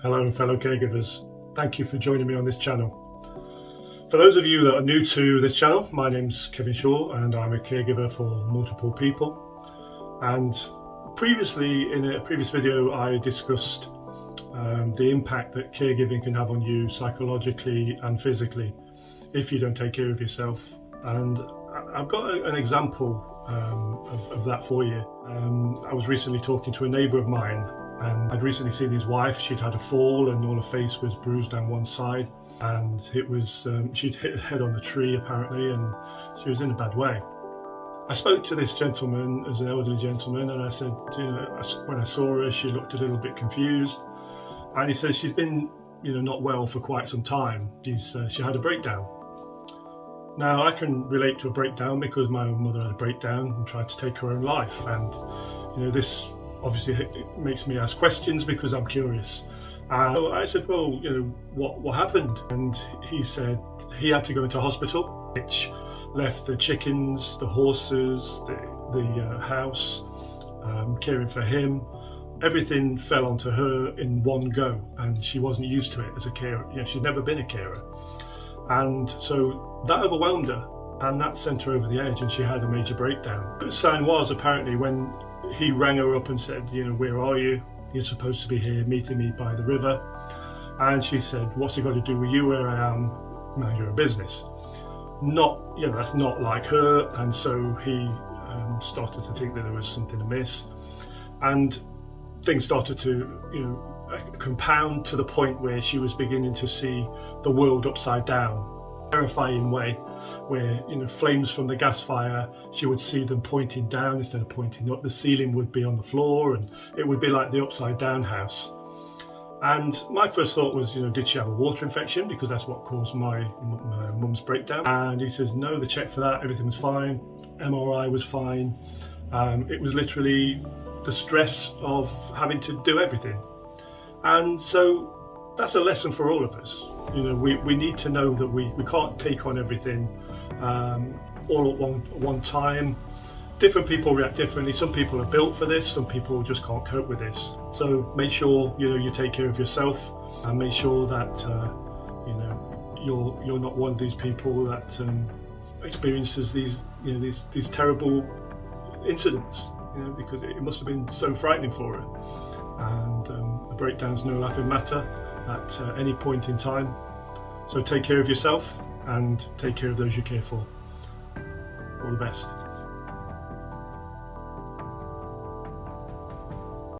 Hello fellow caregivers, thank you for joining me on this channel. For those of you that are new to this channel, my name's Kevin Shaw and I'm a caregiver for multiple people. And previously, in a previous video, I discussed the impact that caregiving can have on you psychologically and physically if you don't take care of yourself. And I've got an example of that for you. I was recently talking to a neighbour of mine, and I'd recently seen his wife. She'd had a fall and all her face was bruised down one side, and it was she'd hit her head on the tree apparently, and she was in a bad way. I spoke to this gentleman as an elderly gentleman, and I said, when I saw her, she looked a little bit confused, and he says she's been not well for quite some time. She had a breakdown. Now I can relate to a breakdown because my own mother had a breakdown and tried to take her own life, and this obviously it makes me ask questions because I'm curious. So I said, well, what happened? And he said he had to go into hospital, which left the chickens, the horses, the house, caring for him. Everything fell onto her in one go, and she wasn't used to it as a carer. She'd never been a carer. And so that overwhelmed her, and that sent her over the edge, and she had a major breakdown. The sign was apparently when he rang her up and said, where are you? You're supposed to be here meeting me by the river. And she said, what's it got to do with you where I am? Mind your own business. That's not like her. And so he started to think that there was something amiss. And things started to, compound to the point where she was beginning to see the world upside down. Terrifying way where flames from the gas fire, she would see them pointing down instead of pointing up. The ceiling would be on the floor, and it would be like the upside down house. And my first thought was, did she have a water infection, because that's what caused my mum's breakdown? And he says no, they checked for that, everything was fine, MRI was fine. It was literally the stress of having to do everything. And so that's a lesson for all of us. We need to know that we can't take on everything all at one time. Different people react differently. Some people are built for this, some people just can't cope with this. So make sure you take care of yourself, and make sure that you're not one of these people that experiences these terrible incidents, because it must have been so frightening for her. And a breakdown's no laughing matter at any point in time. So take care of yourself and take care of those you care for. All the best.